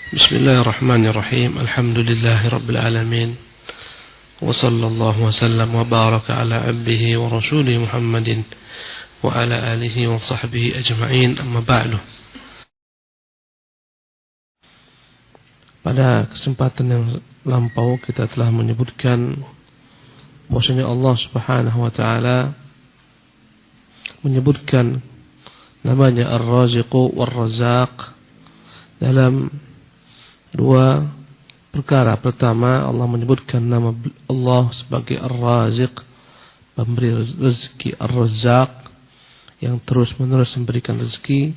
Bismillahirrahmanirrahim. Alhamdulillahirabbil alamin. Wa sallallahu wa sallam wa baraka ala abdihi wa rasulih Muhammadin wa ala alihi wa sahbihi ajma'in. Amma ba'du. Pada kesempatan yang lampau kita telah menyebutkan bahwasanya Allah Subhanahu wa taala menyebutkan namanya Ar-Raziqu War-Razzaq dalam dua perkara. Pertama, Allah menyebutkan nama Allah sebagai Ar-Raziq, pemberi rezeki, Ar-Razzaq, yang terus-menerus memberikan rezeki,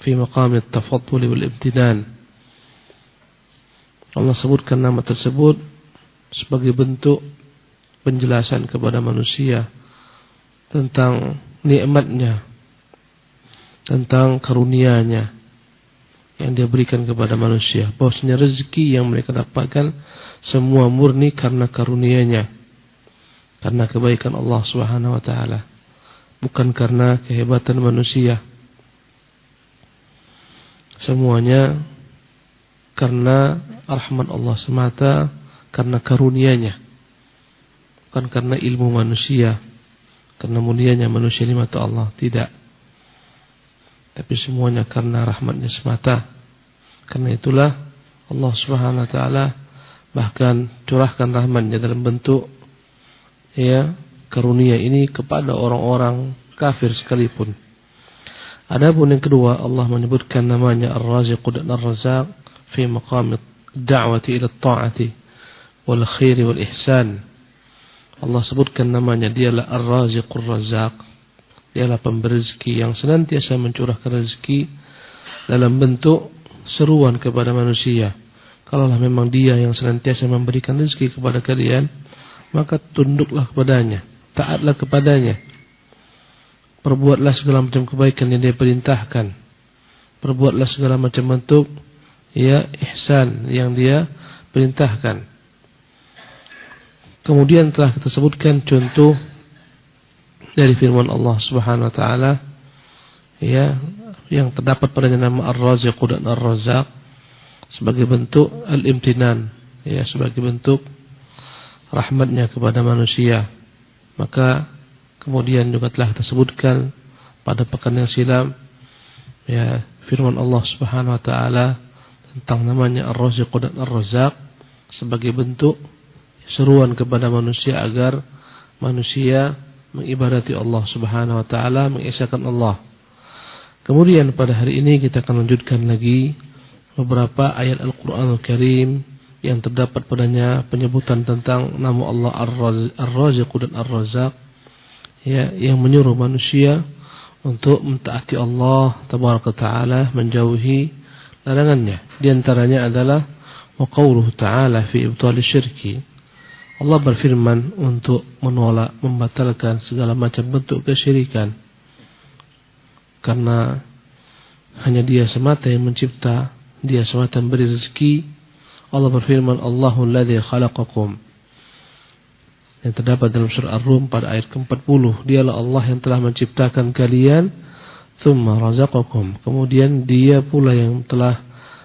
fi maqam at-tafaddul wal imtinan. Allah sebutkan nama tersebut sebagai bentuk penjelasan kepada manusia tentang nikmatnya, tentang karunia-Nya yang dia berikan kepada manusia, bahwasanya rezeki yang mereka dapatkan semua murni karena karunia-Nya, karena kebaikan Allah Subhanahu wa taala, bukan karena kehebatan manusia. Semuanya karena rahmat Allah semata, karena karunia-Nya, bukan karena ilmu manusia, karena mulianya manusia di mata Allah, tidak. Tapi semuanya karena rahmatnya semata. Karena itulah Allah Subhanahu wa taala bahkan curahkan rahmatnya dalam bentuk karunia ini kepada orang-orang kafir sekalipun. Adapun yang kedua, Allah menyebutkan namanya Ar-Raziq dan Ar-Razzaq fi maqam ad-da'wati ila at-ta'ati wal khair wal ihsan. Allah sebutkan namanya, dialah Ar-Raziqur Razzaq, dialah pemberi rezeki yang senantiasa mencurahkan rezeki dalam bentuk seruan kepada manusia. Kalaulah memang Dia yang senantiasa memberikan rezeki kepada kalian, maka tunduklah kepadanya, taatlah kepadanya, perbuatlah segala macam kebaikan yang Dia perintahkan, perbuatlah segala macam bentuk ihsan yang Dia perintahkan. Kemudian telah kita sebutkan contoh dari firman Allah Subhanahu wa taala yang terdapat padanya nama Ar-Raziq dan Ar-Razzaq sebagai bentuk al-imtinan, sebagai bentuk rahmatnya kepada manusia. Maka kemudian juga telah kita sebutkan pada pekan yang silam firman Allah Subhanahu wa taala tentang namanya Ar-Raziq dan Ar-Razzaq sebagai bentuk seruan kepada manusia agar manusia mengibadati Allah Subhanahu wa taala, mengesahkan Allah. Kemudian pada hari ini kita akan lanjutkan lagi beberapa ayat Al-Qur'anul Karim yang terdapat padanya penyebutan tentang nama Allah Ar-Raziq dan Ar-Razzaq, yang menyuruh manusia untuk mentaati Allah Tabaraka Ta'ala, menjauhi larangannya. Di antaranya adalah wa qauluhu ta'ala fi ibtali syirki. Allah berfirman untuk menolak, membatalkan segala macam bentuk kesyirikan, karena hanya Dia semata yang mencipta, Dia semata memberi rezeki. Allah berfirman, Allahul ladzi khalaqakum, yang terdapat dalam surah Ar-Rum pada ayat ke-40. Dialah Allah yang telah menciptakan kalian, tsumma razaqakum, kemudian Dia pula yang telah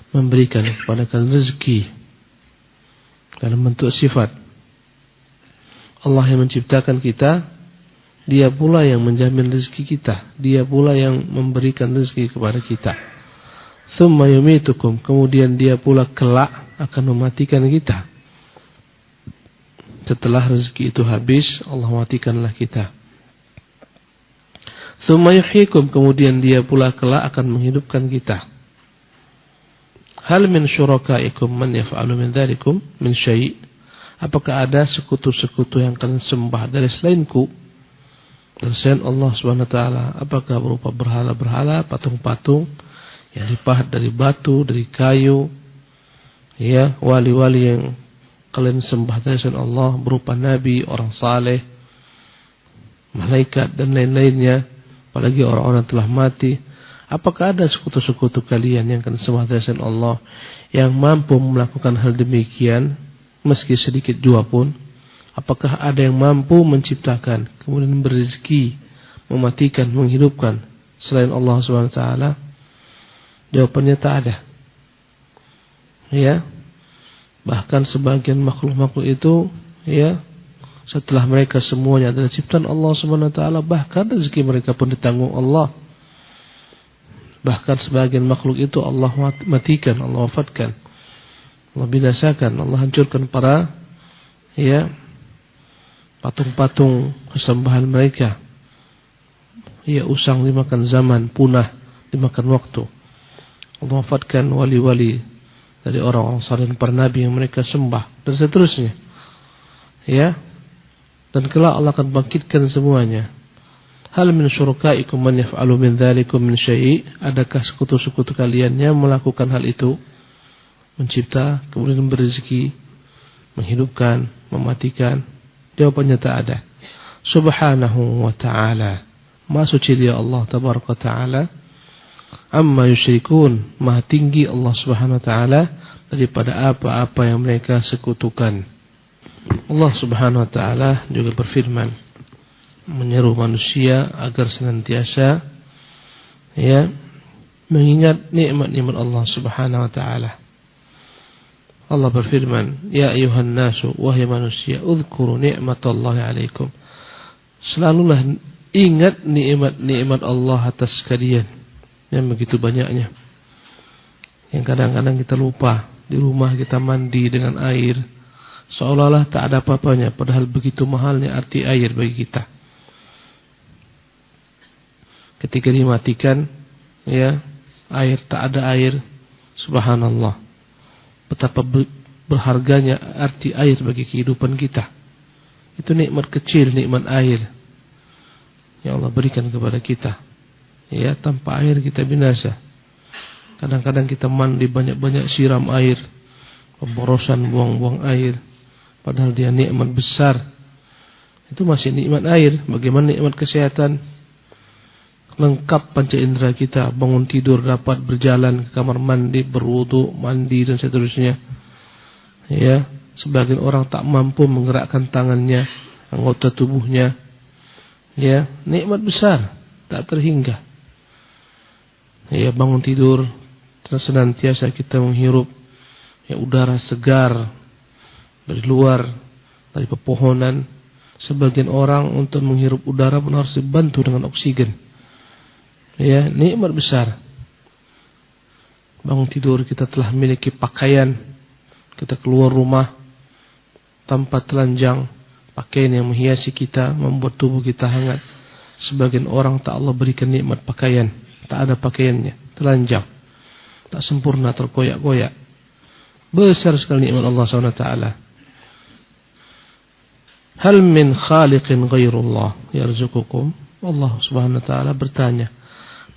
memberikan kepada kalian rezeki dalam bentuk sifat. Allah yang menciptakan kita, Dia pula yang menjamin rezeki kita, Dia pula yang memberikan rezeki kepada kita. Tsumma yumitukum, kemudian Dia pula kelak akan mematikan kita. Setelah rezeki itu habis, Allah matikanlah kita. Tsumma yuhyikum, kemudian Dia pula kelak akan menghidupkan kita. Hal min syurakaikum man yaf'alu min dzalikum min syai'? Apakah ada sekutu-sekutu yang kalian sembah dari selainku, dari selain Allah Subhanahu wa taala? Apakah berupa berhala-berhala, patung-patung yang dipahat dari batu, dari kayu, wali-wali yang kalian sembah dari selain Allah, berupa nabi, orang saleh, malaikat dan lain-lainnya, apalagi orang-orang yang telah mati? Apakah ada sekutu-sekutu kalian yang kalian sembah dari selain Allah yang mampu melakukan hal demikian meski sedikit jua pun? Apakah ada yang mampu menciptakan, kemudian memberi rezeki, mematikan, menghidupkan selain Allah Subhanahu wa taala? Jawabannya tak ada. Ya. Bahkan sebagian makhluk-makhluk itu, ya, setelah mereka semuanya adalah ciptaan Allah Subhanahu wa taala, bahkan rezeki mereka pun ditanggung Allah. Bahkan sebagian makhluk itu Allah matikan, Allah wafatkan, Allah binasakan, Allah hancurkan para, ya, patung-patung sesembahan mereka. Ya, usang dimakan zaman, punah dimakan waktu. Allah wafatkan wali-wali dari orang-orang saleh, para nabi yang mereka sembah, dan seterusnya. Ya. Dan kelak Allah akan bangkitkan semuanya. Hal min syurakaikum man yaf'alu min dzalikum min syai'? Adakah sekutu-sekutu kalian yang melakukan hal itu? Mencipta, kemudian berezeki, menghidupkan, mematikan? Jawabannya tak ada. Subhanahu wa ta'ala. Maha suci dia Allah tabaraka ta'ala. Amma yusyrikun. Maha tinggi Allah Subhanahu wa ta'ala daripada apa-apa yang mereka sekutukan. Allah Subhanahu wa ta'ala juga berfirman, menyeru manusia agar senantiasa, ya, mengingat nikmat-nikmat Allah Subhanahu wa ta'ala. Allah berfirman, ya ayuhan nasu, wahai manusia, uzkuru ni'matallahi alaikum. Selalulah ingat nikmat-nikmat Allah atas kalian yang begitu banyaknya, yang kadang-kadang kita lupa. Di rumah kita mandi dengan air seolah-olah tak ada apa-apanya, padahal begitu mahalnya arti air bagi kita. Ketika dimatikan, ya, air, tak ada air, subhanallah, betapa berharganya arti air bagi kehidupan kita. Itu nikmat kecil, nikmat air yang Allah berikan kepada kita. Ya, tanpa air kita binasa. Kadang-kadang kita mandi banyak-banyak siram air, pemborosan, buang-buang air, padahal dia nikmat besar. Itu masih nikmat air. Bagaimana nikmat kesehatan? Lengkap panca indera kita, bangun tidur dapat berjalan ke kamar mandi, berwudu, mandi dan seterusnya. Ya, sebagian orang tak mampu menggerakkan tangannya, anggota tubuhnya. Ya, nikmat besar, tak terhingga. Ya, bangun tidur, senantiasa kita menghirup, ya, udara segar dari luar, dari pepohonan. Sebagian orang untuk menghirup udara pun harus dibantu dengan oksigen. Ya, nikmat besar. Bangun tidur kita telah memiliki pakaian, kita keluar rumah tanpa telanjang, pakaian yang menghiasi kita, membuat tubuh kita hangat. Sebagian orang tak Allah berikan nikmat pakaian, tak ada pakaiannya, telanjang, tak sempurna, terkoyak-koyak. Besar sekali nikmat Allah SWT. Hal min khaliqin ghairullah yarzuqukum? Allah Subhanahu wa ta'ala bertanya.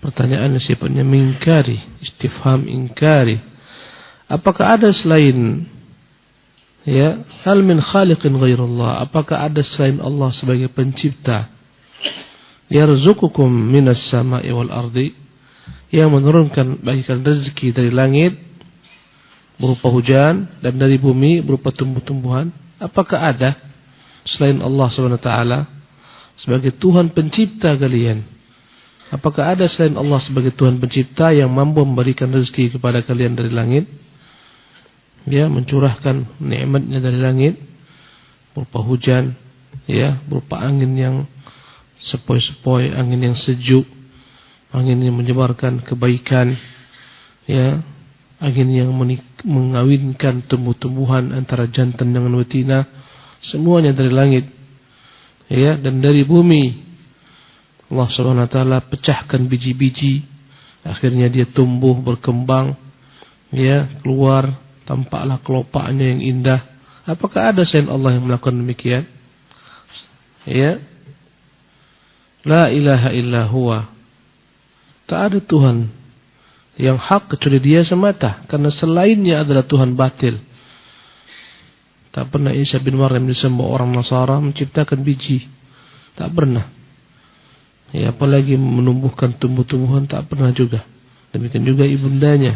Pertanyaan sifatnya mingkari, istifham ingkari. Apakah ada selain, ya, hal min khaliqin ghairullah? Apakah ada selain Allah sebagai pencipta? Yarzuqukum minas sama'i wal ardi, yang menurunkan bagikan rezeki dari langit berupa hujan dan dari bumi berupa tumbuh-tumbuhan. Apakah ada selain Allah Subhanahu wa taala sebagai Tuhan pencipta kalian? Apakah ada selain Allah sebagai Tuhan pencipta yang mampu memberikan rezeki kepada kalian dari langit? Ya, mencurahkan nikmatnya dari langit berupa hujan, ya, berupa angin yang sepoi-sepoi, angin yang sejuk, angin yang menyebarkan kebaikan, ya, angin yang mengawinkan tumbuh-tumbuhan antara jantan dengan betina, semuanya dari langit. Ya, dan dari bumi Allah Subhanahu wa taala pecahkan biji-biji, akhirnya dia tumbuh, berkembang, ya, keluar, tampaklah kelopaknya yang indah. Apakah ada selain Allah yang melakukan demikian? Ya. La ilaha illa huwa. Tak ada Tuhan yang hak kecuali Dia semata, karena selainnya adalah Tuhan batil. Tak pernah Isa bin Maryam disembah orang Nasara menciptakan biji. Tak pernah. Ya, apalagi menumbuhkan tumbuh-tumbuhan, tak pernah juga. Demikian juga ibundanya.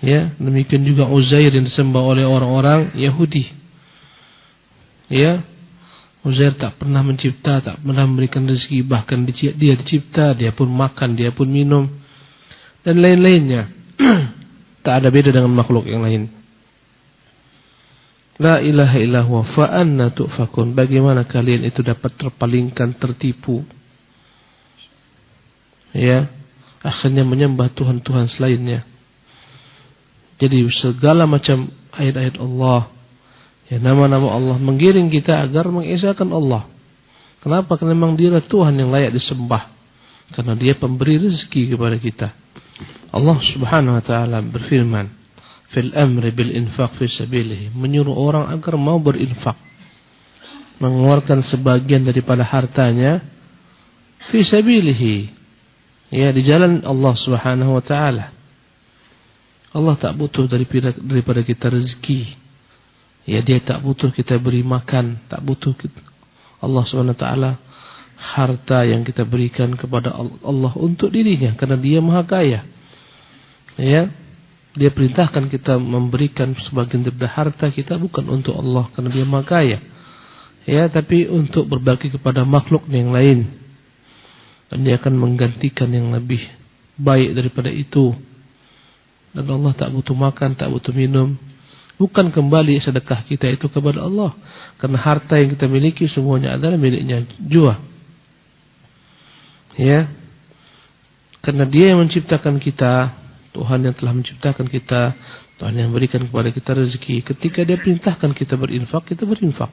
Ya, demikian juga Uzair yang disembah oleh orang-orang Yahudi. Ya, Uzair tak pernah mencipta, tak pernah memberikan rezeki, bahkan dia dicipta, dia pun makan, dia pun minum, dan lain-lainnya. Tak ada beda dengan makhluk yang lain. La ilaha illallah fa anna tu'fakun. Bagaimana kalian itu dapat terpalingkan, tertipu? Ya, akhirnya menyembah Tuhan-Tuhan selainnya. Jadi segala macam ayat-ayat Allah, ya, nama-nama Allah menggiring kita agar mengesahkan Allah. Kenapa? Karena memang Dia Tuhan yang layak disembah. Karena Dia pemberi rezeki kepada kita. Allah Subhanahu wa taala berfirman, "Fil amri bil infaq fi sabilihi", menyuruh orang agar mau berinfak, mengeluarkan sebagian daripada hartanya fi sabilihi, ya, di jalan Allah Subhanahu wa taala. Allah tak butuh daripada kita rezeki. Ya, Dia tak butuh kita beri makan, tak butuh kita. Allah Subhanahu wa taala harta yang kita berikan kepada Allah untuk dirinya karena Dia Maha Kaya. Ya, Dia perintahkan kita memberikan sebagian daripada harta kita bukan untuk Allah karena Dia Maha Kaya. Ya, tapi untuk berbagi kepada makhluk yang lain. Dan Dia akan menggantikan yang lebih baik daripada itu. Dan Allah tak butuh makan, tak butuh minum. Bukan kembali sedekah kita itu kepada Allah. Karena harta yang kita miliki semuanya adalah miliknya jua. Ya, karena Dia yang menciptakan kita, Tuhan yang telah menciptakan kita, Tuhan yang berikan kepada kita rezeki. Ketika Dia perintahkan kita berinfak, kita berinfak.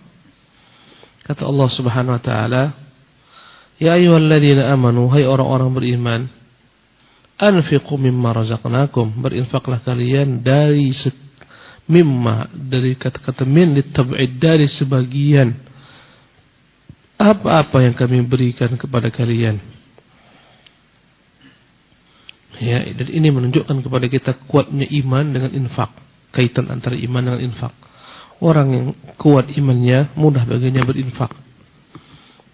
Kata Allah Subhanahu wa taala, "Ya ayyuhalladzina amanu", hai orang-orang beriman, "anfiqu mimma razaqnakum", berinfaklah kalian dari mimma, dari kata-kata min litab'id, dari sebagian apa-apa yang kami berikan kepada kalian. Ya, dan ini menunjukkan kepada kita kuatnya iman dengan infak, kaitan antara iman dengan infak. Orang yang kuat imannya mudah baginya berinfak,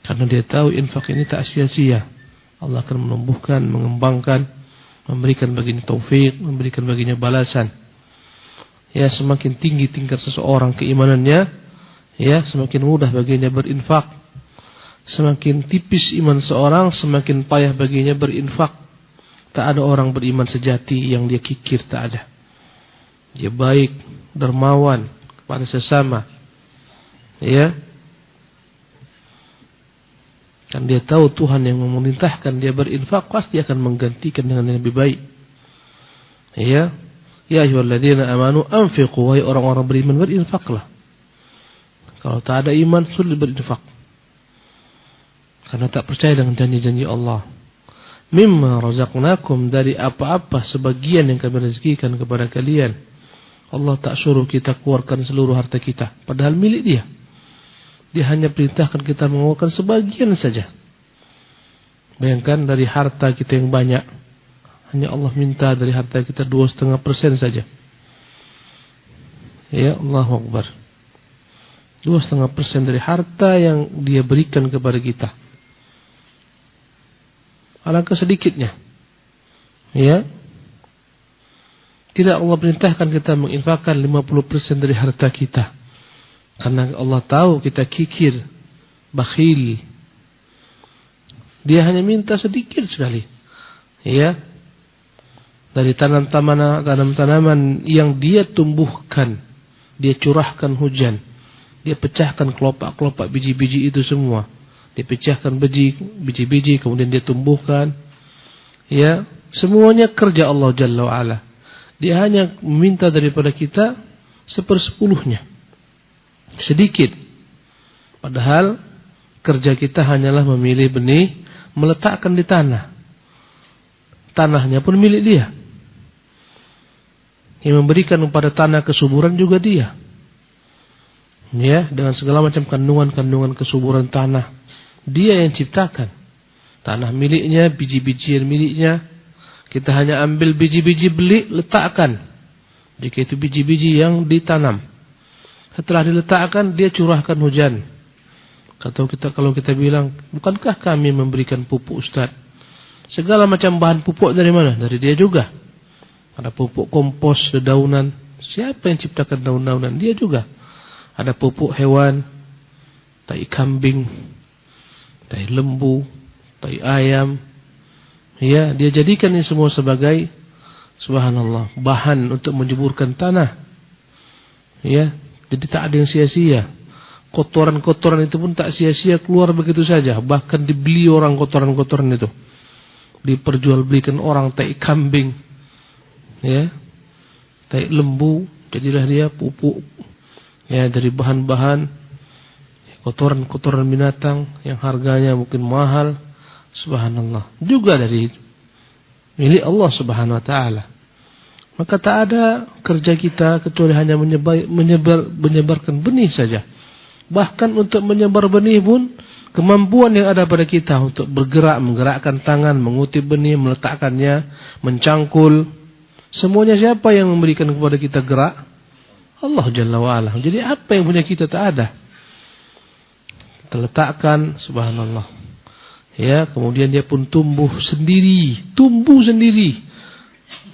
karena dia tahu infak ini tak sia-sia. Allah akan menumbuhkan, mengembangkan, memberikan baginya taufik, memberikan baginya balasan. Ya, semakin tinggi tingkat seseorang keimanannya, ya, semakin mudah baginya berinfak. Semakin tipis iman seorang, semakin payah baginya berinfak. Tak ada orang beriman sejati yang dia kikir, tak ada. Dia baik, dermawan kepada sesama. Ya. Dan dia tahu Tuhan yang memerintahkan dia berinfak pasti akan menggantikan dengan yang lebih baik. Ya. Ya ayyuhalladzina amanu anfiqu, wahai orang-orang beriman, berinfaklah. Kalau tak ada iman, sulit berinfak. Karena tak percaya dengan janji-janji Allah. Mimma razaqnakum, dari apa-apa sebagian yang kami rezekikan kepada kalian. Allah tak suruh kita keluarkan seluruh harta kita, padahal milik Dia. Dia hanya perintahkan kita mengeluarkan sebagian saja. Bayangkan dari harta kita yang banyak, hanya Allah minta dari harta kita 2,5% saja. Ya, Allahu Akbar. 2,5% dari harta yang Dia berikan kepada kita. Alangkah sedikitnya. Ya. Tidak Allah perintahkan kita menginfakkan 50% dari harta kita. Karena Allah tahu kita kikir, bakhil. Dia hanya minta sedikit sekali. Ya. Dari tanam-tanaman yang Dia tumbuhkan, Dia curahkan hujan, Dia pecahkan kelopak-kelopak biji-biji itu semua. Dia pecahkan biji-biji, kemudian Dia tumbuhkan. Ya, semuanya kerja Allah Jalla wa'ala. Dia hanya meminta daripada kita 1/10, sedikit. Padahal kerja kita hanyalah memilih benih, meletakkan di tanah. Tanahnya pun milik Dia. Yang memberikan kepada tanah kesuburan juga Dia. Ya, dengan segala macam kandungan-kandungan kesuburan tanah. Dia yang ciptakan. Tanah miliknya, biji-bijian miliknya. Kita hanya ambil biji-biji, beli, letakkan. Jika itu biji-biji yang ditanam. Setelah diletakkan, Dia curahkan hujan. Kalau kita bilang, bukankah kami memberikan pupuk, Ustaz? Segala macam bahan pupuk dari mana? Dari Dia juga. Ada pupuk kompos, dedaunan. Siapa yang ciptakan daun-daunan? Dia juga. Ada pupuk hewan, tai kambing, tai lembu, tai ayam. Ya, Dia jadikan ini semua sebagai Subhanallah, bahan untuk menjeburkan tanah. Ya, jadi tak ada yang sia-sia. Kotoran-kotoran itu pun tak sia-sia keluar begitu saja. Bahkan dibeli orang kotoran-kotoran itu. Diperjualbelikan orang tai kambing. Ya. Tai lembu, jadilah dia pupuk. Ya, dari bahan-bahan kotoran-kotoran binatang yang harganya mungkin mahal. Subhanallah. Juga dari milik Allah Subhanahu wa taala. Maka tak ada kerja kita kecuali hanya menyebarkan benih saja. Bahkan untuk menyebar benih pun kemampuan yang ada pada kita untuk bergerak, menggerakkan tangan, mengutip benih, meletakkannya, mencangkul, semuanya siapa yang memberikan kepada kita gerak? Allah Jalla wa'ala. Jadi apa yang punya kita tak ada. Terletakkan, subhanallah. Ya, kemudian dia pun tumbuh sendiri.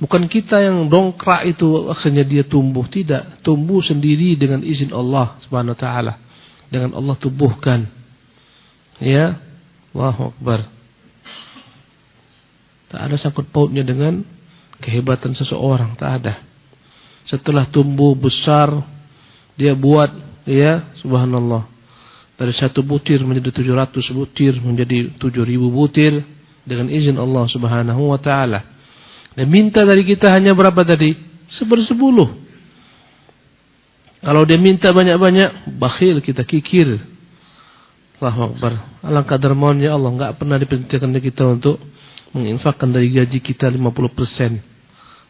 Bukan kita yang dongkrak itu akhirnya dia tumbuh. Tidak, tumbuh sendiri dengan izin Allah Subhanahu wa taala. Dengan Allah tumbuhkan. Ya, Allahu Akbar. Tak ada sangkut pautnya dengan kehebatan seseorang, tak ada. Setelah tumbuh besar, dia buat, ya, subhanallah. Dari 1 butir menjadi 700 butir, menjadi 7.000 butir dengan izin Allah Subhanahu wa taala. Dan minta dari kita hanya berapa tadi? 1/10. Kalau dia minta banyak-banyak, bakhil kita, kikir. Allahu Akbar. Alangkah dermawannya Allah, enggak pernah diperintahkan kita untuk menginfakkan dari gaji kita 50%.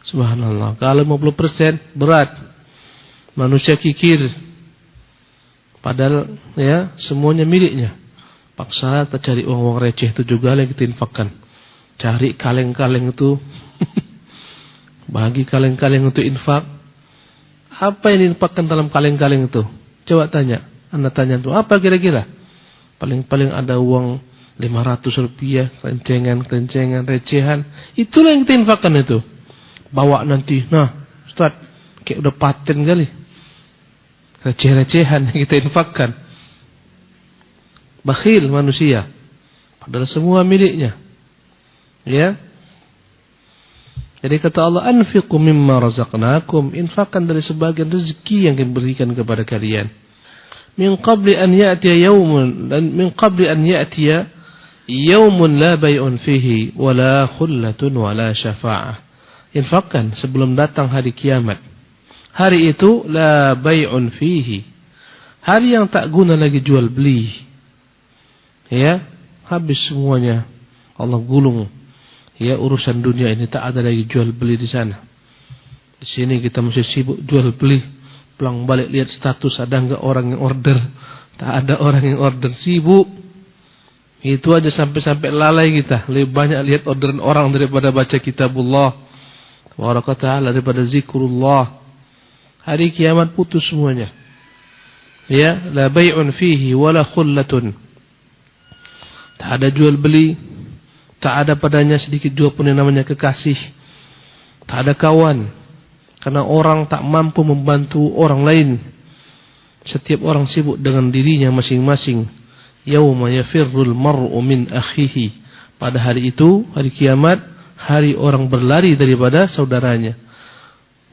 Subhanallah. Kalau 50% berat. Manusia kikir. Padahal ya semuanya miliknya. Paksa kita cari uang-uang receh itu juga yang kita infakkan. Cari kaleng-kaleng itu. Bagi kaleng-kaleng untuk infak. Apa yang diinfakkan dalam kaleng-kaleng itu? Coba tanya. Anda tanya itu apa kira-kira? Paling-paling ada uang 500 rupiah, kerencengan, recehan. Itulah yang kita infakkan itu. Bawa nanti. Nah, Ustaz, kayak udah paten kali. Receh-recehan yang kita infakkan. Bakhil manusia. Padahal semua miliknya. Ya. Jadi kata Allah, anfiqu mimma razaqnakum, infakkan dari sebagian rezeki yang diberikan kepada kalian. Min qabli an ya'tiya yawmun la bay'un fihi wala khullatun wala syafa'ah. Infakkan sebelum datang hari kiamat. Hari itu la bay'un fihi. Hari yang tak guna lagi jual beli. Ya, habis semuanya. Allah gulung. Ya, urusan dunia ini tak ada lagi jual beli di sana. Di sini kita mesti sibuk jual beli. Pulang balik lihat status ada enggak orang yang order. Tak ada orang yang order, sibuk. Itu aja sampai lalai kita. Lebih banyak lihat orderan orang daripada baca kitabullah. Tabaraka ta'ala, daripada zikrullah. Hari kiamat putus semuanya. Ya, la bay'un fihi wala khullatun. Tak ada jual beli, tak ada padanya sedikit jua pun yang namanya kekasih. Tak ada kawan. Karena orang tak mampu membantu orang lain. Setiap orang sibuk dengan dirinya masing-masing. Yauma yafirrul mar'u min akhihi. Pada hari itu, hari kiamat, hari orang berlari daripada saudaranya.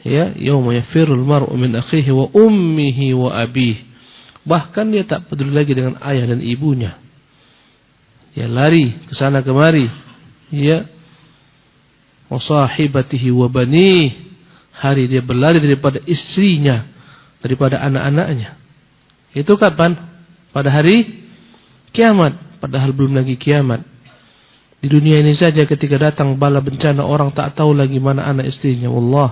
Ya, yauma yafirrul mar'u min akhihi wa ummihi wa abihi. Bahkan dia tak peduli lagi dengan ayah dan ibunya. Dia lari ke sana kemari. Ya. Wa sahibatihi wa banihi. Hari dia berlari daripada istrinya, daripada anak-anaknya. Itu kapan? Pada hari kiamat. Padahal belum lagi kiamat. Di dunia ini saja ketika datang bala bencana, orang tak tahu lagi mana anak istrinya. Wallah.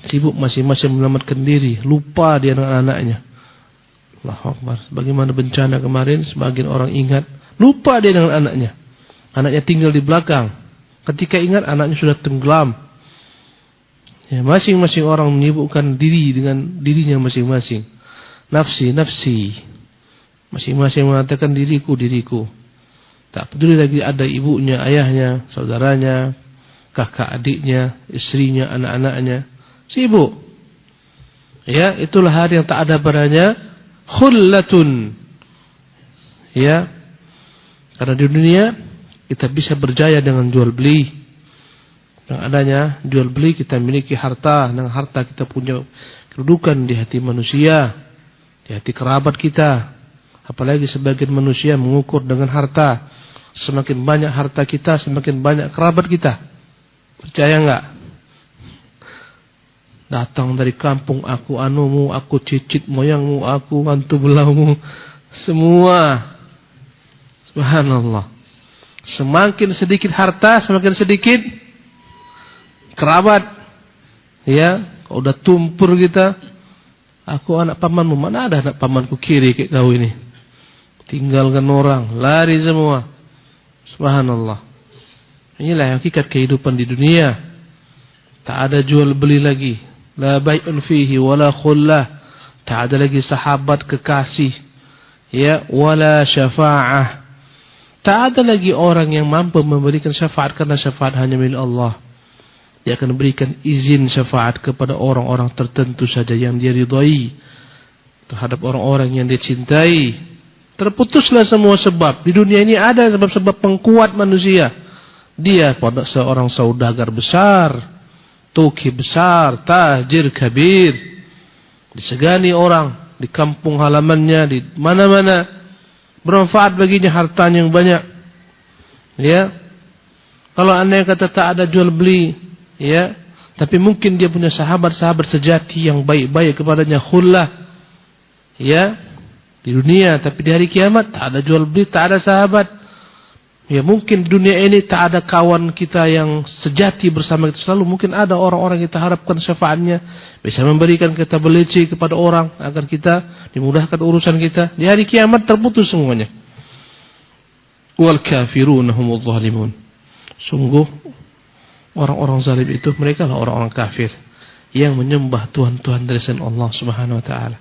Sibuk masing-masing menyelamatkan diri, lupa dia dengan anaknya. Allahu Akbar. Bagaimana bencana kemarin, sebagian orang ingat, lupa dia dengan anaknya. Anaknya tinggal di belakang. Ketika ingat, anaknya sudah tenggelam. Ya, masing-masing orang menyibukkan diri dengan dirinya masing-masing. Nafsi, nafsi. Masing-masing mengatakan diriku, diriku. Tak peduli lagi ada ibunya, ayahnya, saudaranya, kakak adiknya, istrinya, anak-anaknya. Sibuk. Ya, itulah hari yang tak ada padanya khullatun. Ya. Karena di dunia kita bisa berjaya dengan jual beli. Dengan adanya jual beli kita miliki harta, dengan harta kita punya kedudukan di hati manusia, di hati kerabat kita. Apalagi sebagian manusia mengukur dengan harta. Semakin banyak harta kita, semakin banyak kerabat kita. Percaya enggak? Datang dari kampung, aku anumu, aku cicit moyangmu, aku hantu belaumu, semua. Subhanallah. Semakin sedikit harta, semakin sedikit kerabat. Ya, kalau udah tumpur kita, aku anak pamanmu, mana ada anak pamanku kiri kayak kau ini. Tinggalkan orang, lari semua. Subhanallah. Inilah hakikat kehidupan di dunia. Tak ada jual beli lagi. La bai'un fihi wala khullah. Tak ada lagi sahabat kekasih. Ya, wala syafa'ah. Tak ada lagi orang yang mampu memberikan syafaat, karena syafaat hanya milik Allah. Dia akan berikan izin syafaat kepada orang-orang tertentu saja yang dia ridai, terhadap orang-orang yang dia cintai. Terputuslah semua sebab. Di dunia ini ada sebab-sebab pengkuat manusia. Dia pada seorang saudagar besar, tuki besar, tajir kabir, disegani orang di kampung halamannya, di mana-mana. Bermanfaat baginya hartanya yang banyak. Ya. Kalau anda yang kata tak ada jual beli, ya, tapi mungkin dia punya sahabat-sahabat sejati yang baik-baik kepadanya, khullah. Ya. Di dunia, tapi di hari kiamat tak ada jual beli, tak ada sahabat. Ya, mungkin di dunia ini tak ada kawan kita yang sejati bersama kita selalu. Mungkin ada orang-orang yang kita harapkan syafaatnya, bisa memberikan kita beleci kepada orang agar kita dimudahkan urusan kita. Di hari kiamat terputus semuanya. Wal kafiruna humudz zalimun. Sungguh orang-orang zalim itu, mereka lah orang-orang kafir yang menyembah Tuhan-Tuhan dari selain Allah Subhanahu wa taala.